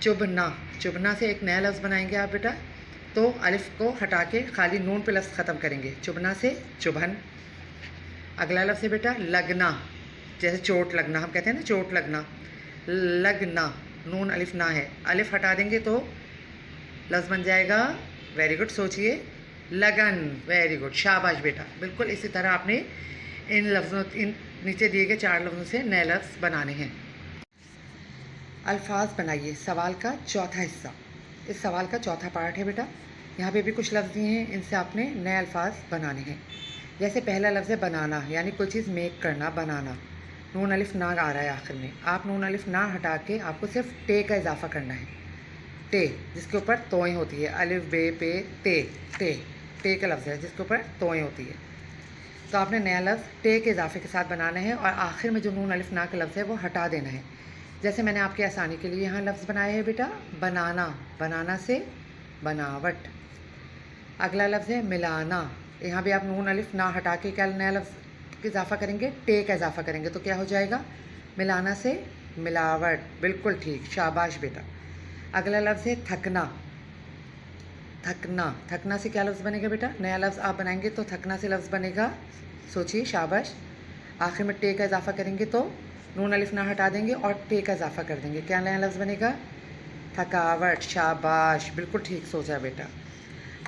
چبنا، چبنا سے ایک نیا لفظ بنائیں گے آپ بیٹا، تو الف کو ہٹا کے خالی نون پہ لفظ ختم کریں گے، چبنا سے چبھن۔ اگلا لفظ ہے بیٹا لگنا، جیسے چوٹ لگنا ہم کہتے ہیں نا، چوٹ لگنا، لگنا، نون الف نہ ہے، الف ہٹا دیں گے تو لفظ بن جائے گا، ویری گڈ، سوچئے، لگن، ویری گڈ، شاباش بیٹا۔ بالکل اسی طرح آپ نے ان لفظوں، ان نیچے دیے گئے 4 لفظوں سے نئے لفظ بنانے ہیں۔ الفاظ بنائیے، سوال کا چوتھا حصہ، اس سوال کا چوتھا پارٹ ہے بیٹا۔ یہاں پہ بھی کچھ لفظ دیے ہیں، ان سے آپ نے نئے الفاظ بنانے ہیں۔ جیسے پہلا لفظ ہے بنانا، یعنی کوئی چیز میک کرنا، بنانا، نون الف نہ آ رہا ہے آخر میں، آپ نون الف نہ ہٹا کے آپ کو صرف ٹے کا اضافہ کرنا ہے، ٹے، جس کے اوپر توئیں ہوتی ہے، الف بے پے تے، ٹے، ٹے کا لفظ ہے جس کے اوپر توئیں ہوتی ہے، تو آپ نے نیا لفظ ٹے کے اضافے کے ساتھ بنانا ہے، اور آخر میں جو نون الف نا کا لفظ ہے وہ ہٹا دینا ہے۔ جیسے میں نے آپ کی آسانی کے لیے یہاں لفظ بنایا ہے بیٹا، بنانا، بنانا سے بناوٹ۔ اگلا لفظ ہے ملانا، یہاں بھی آپ نون الف نہ ہٹا کے کیا نیا لفظ اضافہ کریں گے، ٹے کا اضافہ کریں گے، تو کیا ہو جائے گا، ملانا سے ملاوٹ، بالکل ٹھیک، شاباش بیٹا۔ اگلا لفظ ہے تھکنا، تھکنا، تھکنا سے کیا لفظ بنے گا بیٹا، نیا لفظ آپ بنائیں گے تو تھکنا سے لفظ بنے گا، سوچیے، شاباش، آخر میں ٹے کا اضافہ کریں گے تو نون الف نہ ہٹا دیں گے اور ٹے کا اضافہ کر دیں گے، کیا نیا لفظ بنے گا، تھکاوٹ، شاباش، بالکل ٹھیک سوچا بیٹا۔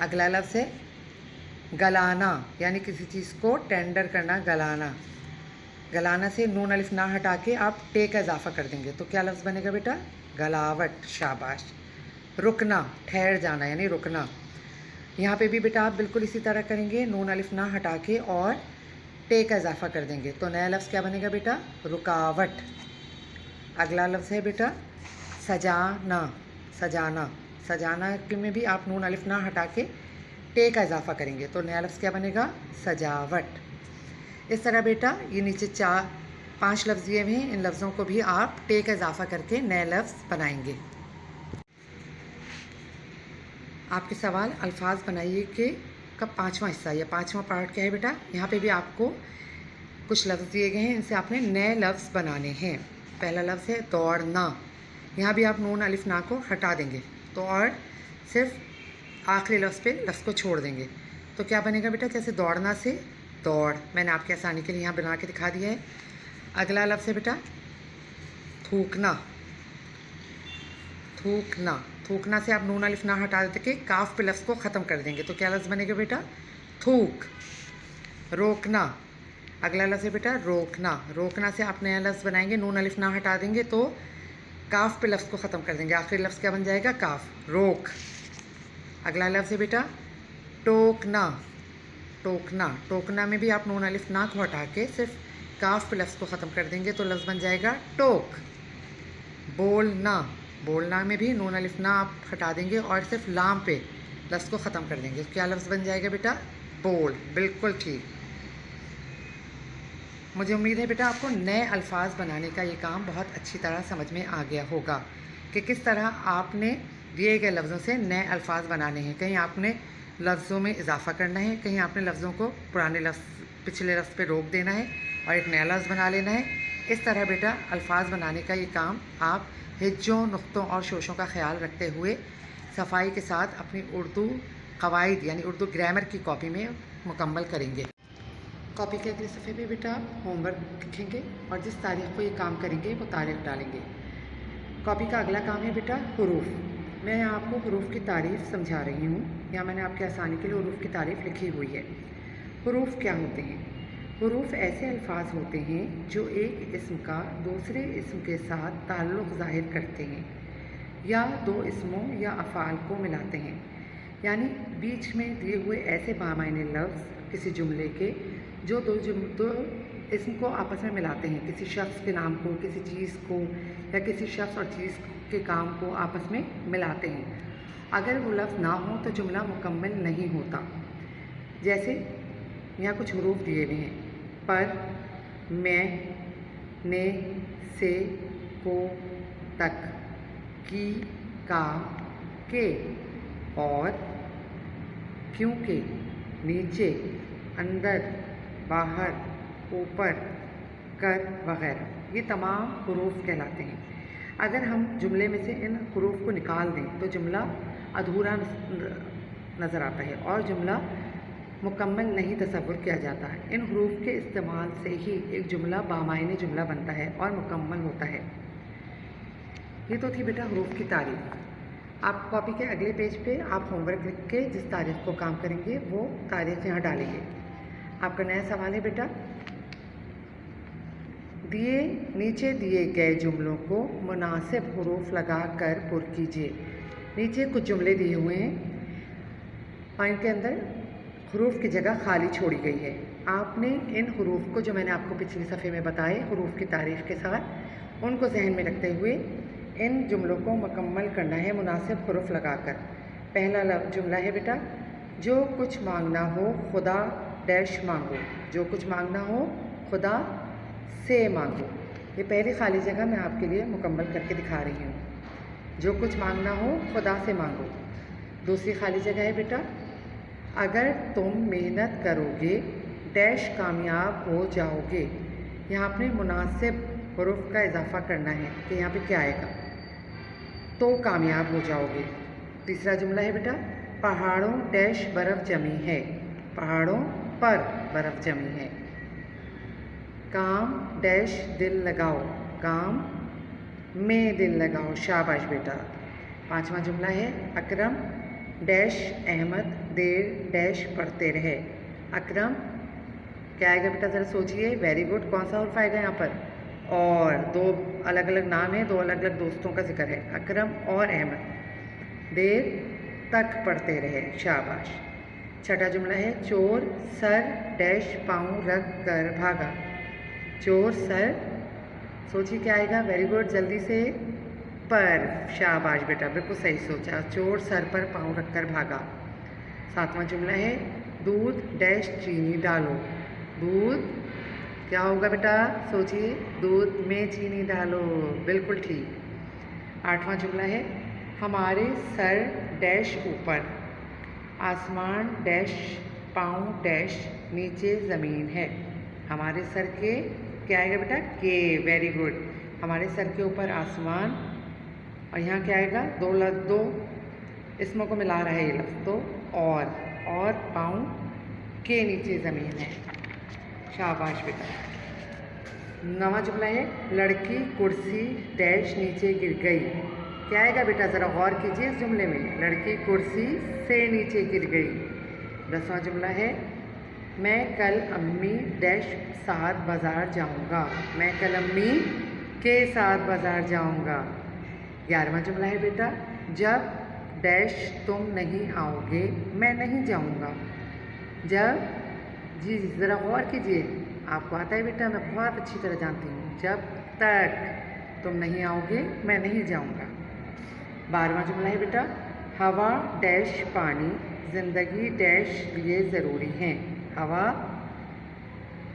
اگلا لفظ ہے گلانا، یعنی کسی چیز کو ٹینڈر کرنا، گلانا، گلانا سے نون الف نہ ہٹا کے آپ ٹے کا اضافہ کر دیں گے تو کیا لفظ بنے گا بیٹا، گلاوٹ، شاباش۔ رکنا، ٹھہر جانا، یعنی رکنا، یہاں پہ بھی بیٹا آپ بالکل اسی طرح کریں گے، نون الف نہ ہٹا کے اور ٹے کا اضافہ کر دیں گے تو نیا لفظ کیا بنے گا بیٹا، رکاوٹ۔ اگلا لفظ ہے بیٹا سجانا، سجانا، سجانا میں بھی آپ نون الف نہ ہٹا کے ٹے کا اضافہ کریں گے تو نیا لفظ کیا بنے گا، سجاوٹ۔ اس طرح بیٹا یہ نیچے 5 لفظ دیے ہوئے ہیں، ان لفظوں کو بھی آپ ٹے کا اضافہ کر کے نئے لفظ بنائیں گے۔ آپ کے سوال الفاظ بنائیے کہ کا 5واں حصہ یا 5واں پارٹ کیا ہے بیٹا، یہاں پہ بھی آپ کو کچھ لفظ دیے گئے ہیں، ان سے آپ نے نئے لفظ بنانے ہیں۔ پہلا لفظ ہے دوڑنا، یہاں بھی آپ نون الف نا کو ہٹا دیں گے تو اور صرف آخری لفظ پہ لفظ کو چھوڑ دیں گے تو کیا بنے گا بیٹا، جیسے دوڑنا سے دوڑ، میں نے آپ کی آسانی کے لیے یہاں بنا کے دکھا دیا ہے۔ اگلا لفظ ہے بیٹا تھوکنا، تھوکنا، تھوکنا سے آپ نون الف نہ ہٹا دیتے کہ کاف پہ لفظ کو ختم کر دیں گے تو کیا لفظ بنے گا بیٹا، تھوک۔ روکنا، اگلا لفظ ہے بیٹا روکنا، روکنا سے آپ نیا لفظ بنائیں گے، نون الف نہ ہٹا دیں گے تو کاف پہ لفظ کو ختم کر دیں گے، آخری لفظ کیا بن جائے گا، کاف، روک۔ اگلا لفظ ہے بیٹا ٹوکنا، ٹوکنا، ٹوکنا میں بھی آپ نون الف نا کو ہٹا کے صرف کاف پہ لفظ کو ختم کر دیں گے تو لفظ بن جائے گا ٹوک۔ بولنا، بولنا میں بھی نون الف نا آپ ہٹا دیں گے اور صرف لام پہ لفظ کو ختم کر دیں گے، کیا لفظ بن جائے گا بیٹا، بول، بالکل ٹھیک۔ مجھے امید ہے بیٹا آپ کو نئے الفاظ بنانے کا یہ کام بہت اچھی طرح سمجھ میں آ گیا ہوگا کہ کس طرح آپ نے دیے گئے لفظوں سے نئے الفاظ بنانے ہیں، کہیں آپ نے لفظوں میں اضافہ کرنا ہے، کہیں آپ نے لفظوں کو پرانے لفظ پچھلے لفظ پہ روک دینا ہے اور ایک نیا لفظ بنا لینا ہے۔ اس طرح بیٹا الفاظ بنانے کا یہ کام آپ ہجوں، نقطوں اور شوشوں کا خیال رکھتے ہوئے صفائی کے ساتھ اپنی اردو قواعد یعنی اردو گرامر کی کاپی میں مکمل کریں گے۔ کاپی کے اگلے صفحے پہ بیٹا آپ ہوم ورک لکھیں گے اور جس تاریخ کو یہ کام کریں گے وہ تاریخ ڈالیں گے۔ کاپی کا اگلا کام ہے بیٹا حروف، میں یہاں آپ کو حروف کی تعریف سمجھا رہی ہوں، یہاں میں نے آپ کی آسانی کے لیے حروف کی تعریف لکھی ہوئی ہے۔ حروف کیا ہوتے ہیں، حروف ایسے الفاظ ہوتے ہیں جو ایک اسم کا دوسرے اسم کے ساتھ تعلق ظاہر کرتے ہیں یا دو اسموں یا افعال کو ملاتے ہیں، یعنی بیچ میں دیے ہوئے ایسے بامعنی لفظ کسی جملے کے جو دو اسم کو آپس میں ملاتے ہیں، کسی شخص کے نام کو، کسی چیز کو یا کسی شخص اور چیز کے کام کو آپس میں ملاتے ہیں۔ اگر وہ لفظ نہ ہو تو جملہ مکمل نہیں ہوتا۔ جیسے یہاں کچھ حروف دیے ہوئے ہیں، پر، میں، نے، سے، کو، تک، کی، کا، کے، اور، کیونکہ، نیچے، اندر، باہر، اوپر، کر وغیرہ، یہ تمام حروف کہلاتے ہیں۔ اگر ہم جملے میں سے ان حروف کو نکال دیں تو جملہ ادھورا نظر آتا ہے اور جملہ مکمل نہیں تصور کیا جاتا ہے۔ ان حروف کے استعمال سے ہی ایک جملہ بامعنی جملہ بنتا ہے اور مکمل ہوتا ہے۔ یہ تو تھی بیٹا حروف کی تعریف۔ آپ کاپی کے اگلے پیج پہ آپ ہوم ورک لکھ کے جس تاریخ کو کام کریں گے وہ تاریخ یہاں ڈالیں گے۔ آپ کا نیا سوال ہے بیٹا، نیچے دیے گئے جملوں کو مناسب حروف لگا کر پر کیجیے۔ نیچے کچھ جملے دیے ہوئے ہیں اور ان کے اندر حروف کی جگہ خالی چھوڑی گئی ہے۔ آپ نے ان حروف کو جو میں نے آپ کو پچھلی صفحے میں بتائے حروف کی تعریف کے ساتھ ان کو ذہن میں رکھتے ہوئے ان جملوں کو مکمل کرنا ہے مناسب حروف لگا کر۔ پہلا جملہ ہے بیٹا، جو کچھ مانگنا ہو خدا ڈیش مانگو۔ جو کچھ مانگنا ہو خدا سے مانگو۔ یہ پہلی خالی جگہ میں آپ کے لیے مکمل کر کے دکھا رہی ہوں۔ جو کچھ مانگنا ہو خدا سے مانگو۔ دوسری خالی جگہ ہے بیٹا، اگر تم محنت کرو گے ڈیش کامیاب ہو جاؤ گے۔ یہاں آپ نے مناسب حروف کا اضافہ کرنا ہے کہ یہاں پہ کیا آئے گا، تو کامیاب ہو جاؤ گے۔ تیسرا جملہ ہے بیٹا، پہاڑوں ڈیش برف جمی ہے۔ پہاڑوں پر برف جمی ہے۔ کام ڈیش دل لگاؤ۔ کام میں دل لگاؤ۔ شاباش بیٹا۔ پانچواں جملہ ہے، اکرم ڈیش احمد دیر ڈیش پڑھتے رہے۔ اکرم کیا آئے گا بیٹا ذرا سوچئے۔ Very good. کون سا حرف آئے گا یہاں پر؟ اور دو الگ الگ نام ہیں، دو الگ الگ دوستوں کا ذکر ہے، اکرم اور احمد۔ دیر تک پڑھتے رہے۔ شاباش۔ چھٹا جملہ ہے، چور سر ڈیش پاؤں رکھ کر بھاگا۔ چور سر، سوچیے کیا آئے گا۔ ویری گڈ، جلدی سے۔ پر۔ شاباش بیٹا، بالکل صحیح سوچا۔ چور سر پر پاؤں رکھ کر بھاگا۔ ساتواں جملہ ہے، دودھ ڈیش چینی ڈالو۔ دودھ کیا ہوگا بیٹا سوچیے۔ دودھ میں چینی ڈالو۔ بالکل ٹھیک۔ آٹھواں جملہ ہے، ہمارے سر ڈیش اوپر۔ آسمان ڈیش پاؤں ڈیش نیچے زمین ہے۔ ہمارے سر کے کیا آئے گا بیٹا؟ کے۔ Very good. ہمارے سر کے اوپر آسمان، اور یہاں کیا آئے گا؟ دو اسموں کو ملا رہا ہے یہ لفظ، تو اور پاؤں کے نیچے زمین ہے۔ شاباش بیٹا۔ نواں جملہ ہے، لڑکی کرسی ڈیش نیچے گر گئی۔ کیا آئے گا بیٹا ذرا غور کیجیے اس جملے میں۔ لڑکی کرسی سے نیچے گر گئی۔ 10واں جملہ ہے، میں کل امی ڈیش ساتھ بازار جاؤں گا۔ میں کل امی کے ساتھ بازار جاؤں گا۔ 11واں جملہ ہے بیٹا، جب ڈیش تم نہیں آؤ گے میں نہیں جاؤں گا۔ جب، جی ذرا غور کیجیے، آپ کو آتا ہے بیٹا، میں بہت اچھی طرح جانتی ہوں۔ جب تک تم نہیں آؤ گے میں نہیں جاؤں گا۔ 12واں جملہ ہے بیٹا، ہوا ڈیش پانی زندگی ڈیش لیے ضروری ہیں۔ ہوا،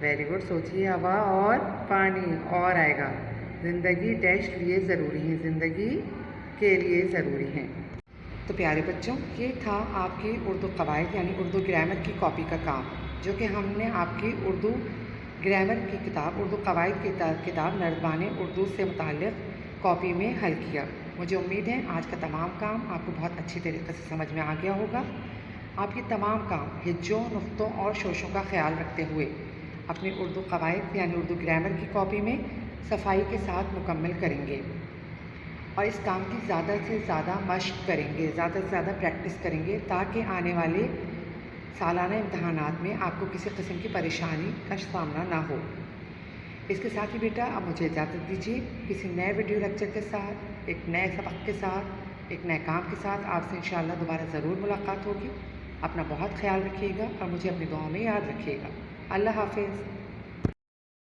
ویری گڈ، سوچیے، ہوا اور پانی، اور آئے گا، زندگی ڈیش لیے ضروری ہیں، زندگی کے لیے ضروری ہیں۔ تو پیارے بچوں، یہ تھا آپ کی اردو قواعد یعنی اردو گرامر کی کاپی کا کام، جو کہ ہم نے آپ کی اردو گرامر کی کتاب، اردو قواعد کی کتاب نردبان اردو سے متعلق کاپی میں حل کیا۔ مجھے امید ہے آج کا تمام کام آپ کو بہت اچھی طریقے سے سمجھ میں آ گیا ہوگا۔ آپ یہ تمام کام ہجوں، نقطوں اور شوشوں کا خیال رکھتے ہوئے اپنی اردو قواعد یعنی اردو گرامر کی کاپی میں صفائی کے ساتھ مکمل کریں گے، اور اس کام کی زیادہ سے زیادہ مشق کریں گے، زیادہ سے زیادہ پریکٹس کریں گے، تاکہ آنے والے سالانہ امتحانات میں آپ کو کسی قسم کی پریشانی کا سامنا نہ ہو۔ اس کے ساتھ ہی بیٹا اب مجھے اجازت دیجیے، کسی نئے ویڈیو لیکچر کے ساتھ، ایک نئے سبق کے ساتھ، ایک نئے کام کے ساتھ آپ سے انشاءاللہ دوبارہ ضرور ملاقات ہوگی۔ اپنا بہت خیال رکھیے گا اور مجھے اپنی دعاؤں میں یاد رکھیے گا۔ اللہ حافظ۔